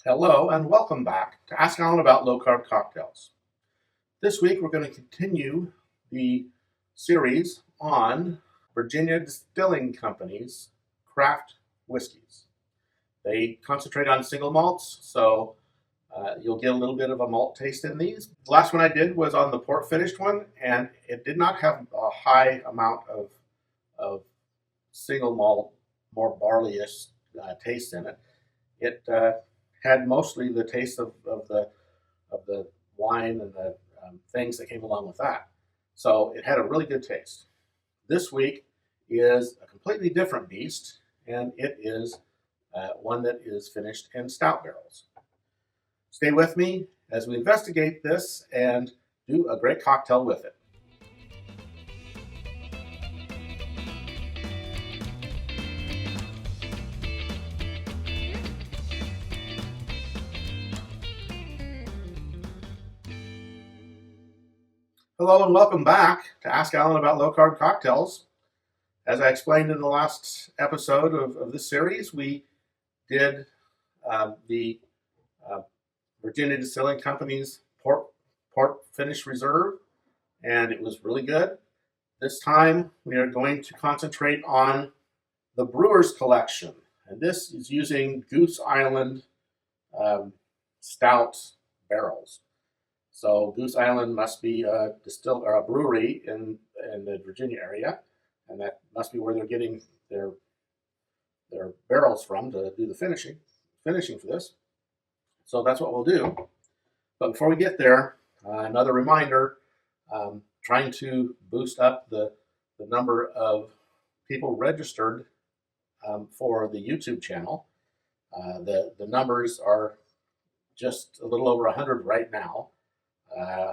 Hello and welcome back to Ask Alan About Low Carb Cocktails. This week we're going to continue the series on Virginia Distilling Company's craft whiskeys. They concentrate on single malts, so you'll get a little bit of a malt taste in these. The last one I did was on the port finished one, and it did not have a high amount of single malt, more barley-ish taste in it. It had mostly the taste of the wine and the things that came along with that. So it had a really good taste. This week is a completely different beast, and it is one that is finished in stout barrels. Stay with me as we investigate this and do a great cocktail with it. Hello and welcome back to Ask Alan About Low Carb Cocktails. As I explained in the last episode of this series, we did the Virginia Distilling Company's port finish reserve, and it was really good. This time we are going to concentrate on the Brewer's collection, and this is using Goose Island stout barrels. So Goose Island must be a brewery in the Virginia area, and that must be where they're getting their barrels from to do the finishing for this. So that's what we'll do. But before we get there, another reminder: trying to boost up the number of people registered for the YouTube channel. The numbers are just a little over 100 right now.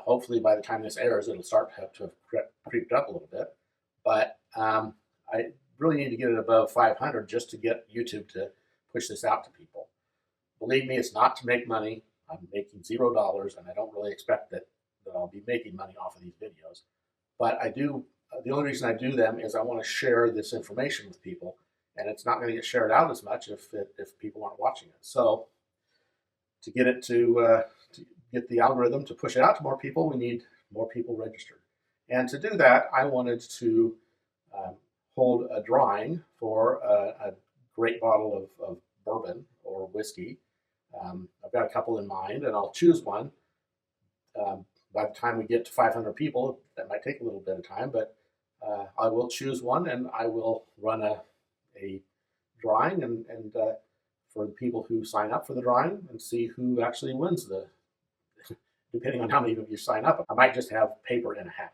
Hopefully by the time this airs, it'll start to have creeped up a little bit. But I really need to get it above 500 just to get YouTube to push this out to people. Believe me, it's not to make money. I'm making $0, and I don't really expect that I'll be making money off of these videos. But I do. The only reason I do them is I want to share this information with people, and it's not going to get shared out as much if people aren't watching it. So to get it to get the algorithm to push it out to more people, we need more people registered. And to do that, I wanted to hold a drawing for a great bottle of bourbon or whiskey. I've got a couple in mind, and I'll choose one. By the time we get to 500 people, that might take a little bit of time, but I will choose one, and I will run a drawing and for the people who sign up for the drawing and see who actually wins depending on how many of you sign up. I might just have paper in a hat.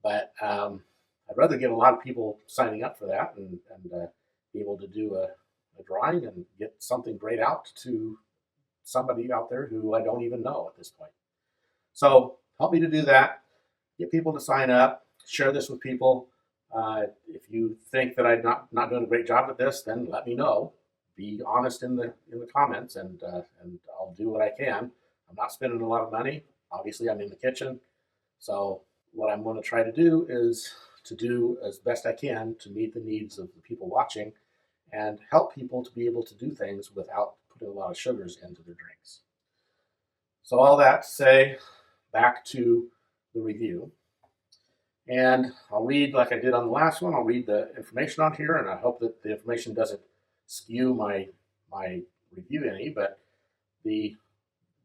But I'd rather get a lot of people signing up for that and be able to do a drawing and get something great out to somebody out there who I don't even know at this point. So help me to do that. Get people to sign up. Share this with people. If you think that I'm not doing a great job at this, then let me know. Be honest in the comments, and I'll do what I can. I'm not spending a lot of money. Obviously, I'm in the kitchen. So what I'm going to try to do is to do as best I can to meet the needs of the people watching and help people to be able to do things without putting a lot of sugars into their drinks. So all that to say, back to the review. And I'll read, like I did on the last one, I'll read the information on here, and I hope that the information doesn't skew my review any, but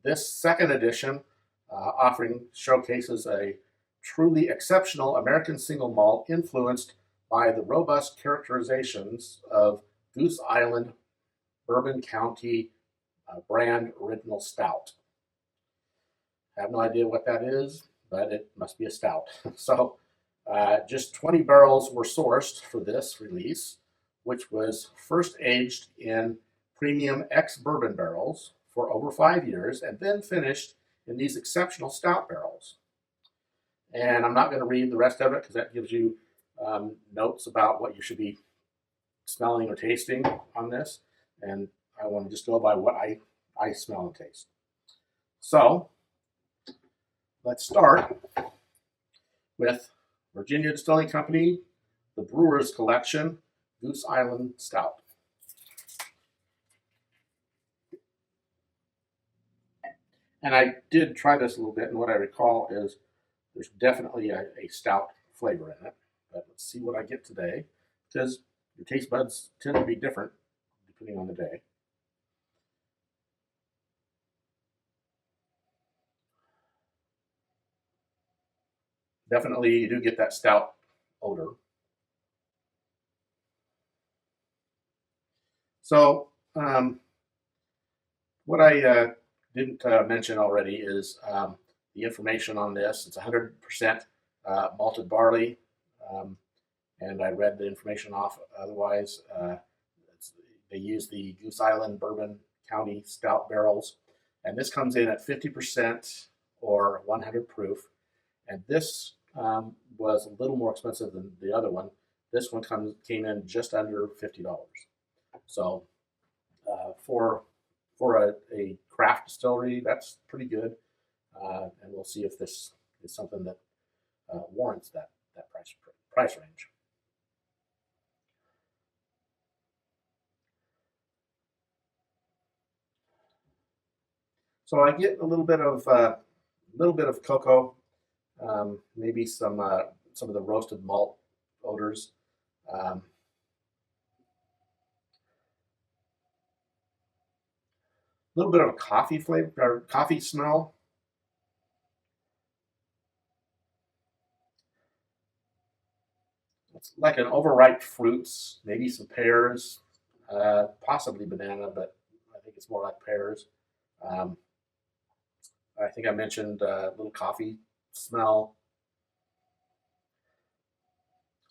this second edition offering showcases a truly exceptional American Single Malt influenced by the robust characterizations of Goose Island Bourbon County brand original stout. I have no idea what that is, but it must be a stout. So just 20 barrels were sourced for this release, which was first aged in premium ex-bourbon barrels for over 5 years, and then finished in these exceptional stout barrels. And I'm not going to read the rest of it because that gives you notes about what you should be smelling or tasting on this. And I want to just go by what I smell and taste. So let's start with Virginia Distilling Company, the Brewer's Collection, Goose Island Stout. And I did try this a little bit, and what I recall is there's definitely a stout flavor in it. But let's see what I get today, because your taste buds tend to be different depending on the day. Definitely, you do get that stout odor. So, what I didn't mention already is the information on this. It's 100% malted barley, um, and I read the information off. Otherwise, they use the Goose Island Bourbon County Stout barrels, and this comes in at 50% or 100 proof. And this was a little more expensive than the other one. This one came in just under $50. So for a craft distillery, that's pretty good. And we'll see if this is something that warrants that price range. So I get a little bit of cocoa, maybe some of the roasted malt odors. Um, a little bit of a coffee flavor or coffee smell. It's like an overripe fruits, maybe some pears, possibly banana, but I think it's more like pears. Um, I think I mentioned a little coffee smell,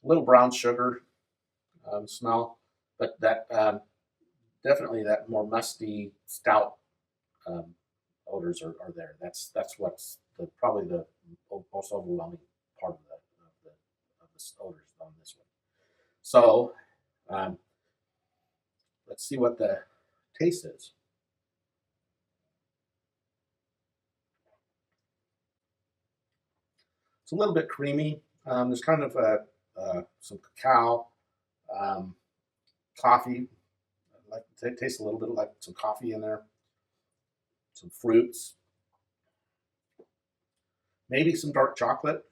a little brown sugar smell, but that definitely that more musty stout um, odors are there. That's what's probably the most overwhelming part of the odors on this one. So um, let's see what the taste is. It's a little bit creamy. There's kind of some cacao, um, coffee. Like it tastes a little bit like some coffee in there, some fruits, maybe some dark chocolate.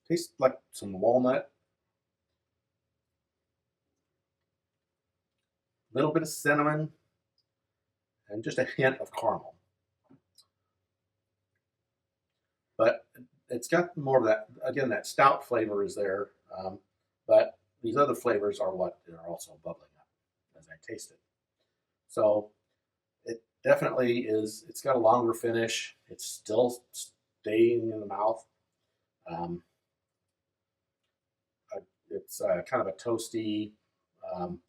Tastes like some walnut, a little bit of cinnamon, and just a hint of caramel. But it's got more of that, again, that stout flavor is there. But these other flavors are what are also bubbling up as I taste it. So it definitely is, it's got a longer finish. It's still staying in the mouth. Um, it's kind of a toasty, um,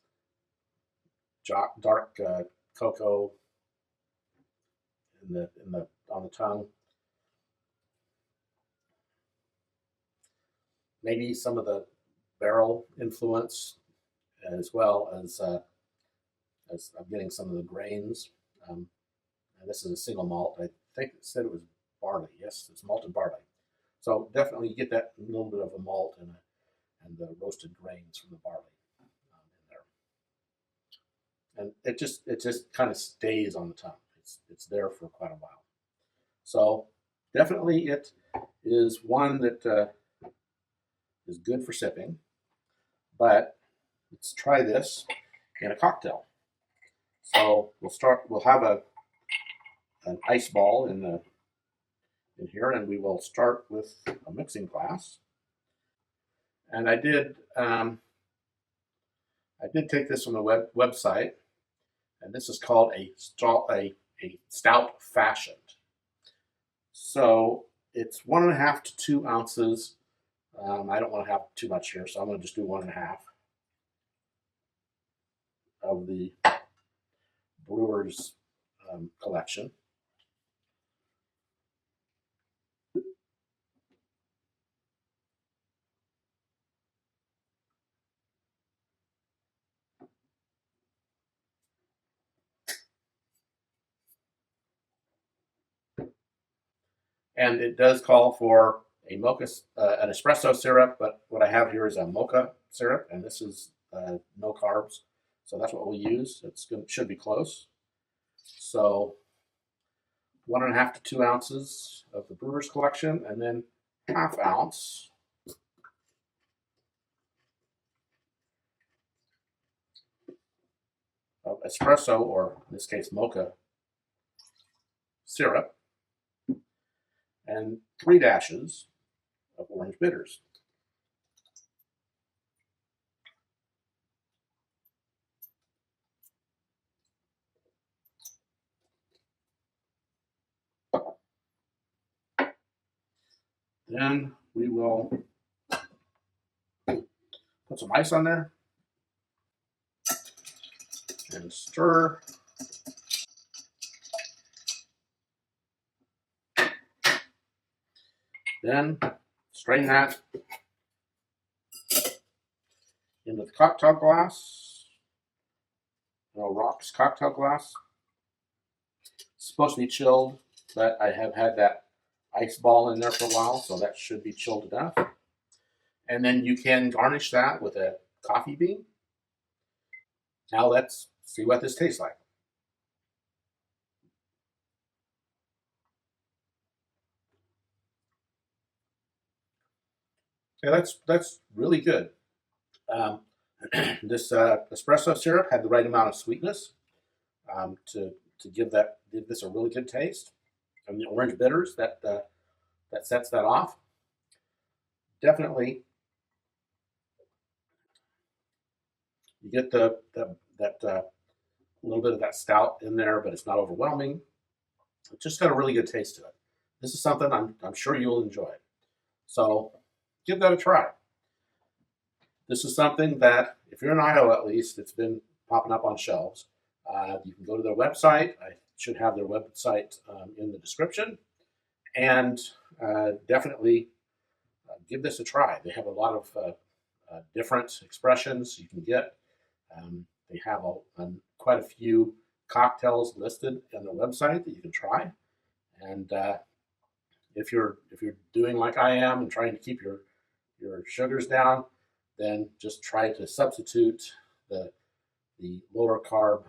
dark cocoa in the on the tongue. Maybe some of the barrel influence as well as I'm getting some of the grains. Um, and this is a single malt. I think it said it was barley. Yes, it's malted barley. So definitely you get that little bit of a malt and the roasted grains from the barley in there. And it just kind of stays on the tongue. It's there for quite a while. So definitely it is one that is good for sipping. But let's try this in a cocktail. So we'll have an ice ball in here, and we will start with a mixing glass. And I did take this from the website, and this is called a stout fashioned. So it's 1.5 to 2 ounces. I don't want to have too much here, so I'm going to just do 1.5 of the Brewer's collection. And it does call for an espresso syrup, but what I have here is a mocha syrup, and this is no carbs. So that's what we'll use. Should be close. So 1.5 to 2 ounces of the Brewer's Collection, and then 1/2 ounce of espresso, or in this case mocha, syrup, and 3 dashes of orange bitters. Then we will put some ice on there and stir. Then strain that into the cocktail glass, rocks cocktail glass. It's supposed to be chilled, but I have had that ice ball in there for a while, so that should be chilled enough. And then you can garnish that with a coffee bean. Now let's see what this tastes like. Yeah, that's really good. This espresso syrup had the right amount of sweetness to give this a really good taste, and the orange bitters that sets that off. Definitely, you get that little bit of that stout in there, but it's not overwhelming. It's just got a really good taste to it. This is something I'm sure you'll enjoy. So give that a try. This is something that, if you're in Iowa at least, it's been popping up on shelves. You can go to their website. I should have their website in the description. And definitely give this a try. They have a lot of different expressions you can get. They have quite a few cocktails listed on their website that you can try. And if you're doing like I am and trying to keep your sugars down, then just try to substitute the lower carb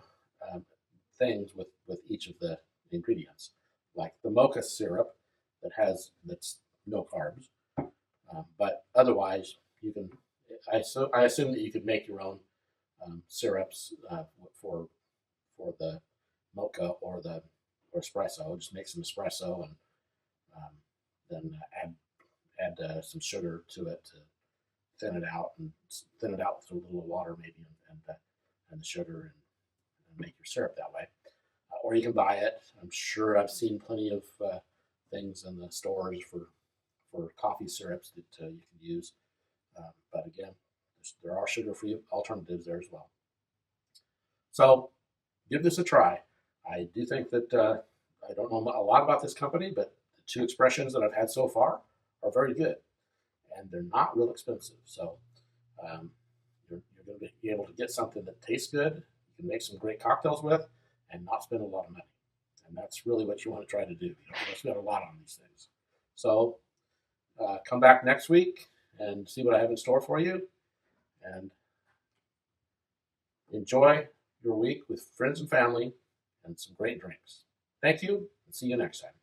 things with each of the ingredients, like the mocha syrup that's no carbs, but otherwise you can. I assume that you could make your own syrups for the mocha or espresso. Just make some espresso and then add some sugar to it to thin it out with a little water maybe and the sugar and make your syrup that way. Or you can buy it. I'm sure I've seen plenty of things in the stores for coffee syrups that you can use. But again, there are sugar-free alternatives there as well. So give this a try. I do think that I don't know a lot about this company, but the 2 expressions that I've had so far are very good. And they're not real expensive. So you're going to be able to get something that tastes good, you can make some great cocktails with, and not spend a lot of money. And that's really what you want to try to do. You don't want to spend a lot on these things. So come back next week and see what I have in store for you. And enjoy your week with friends and family and some great drinks. Thank you, and see you next time.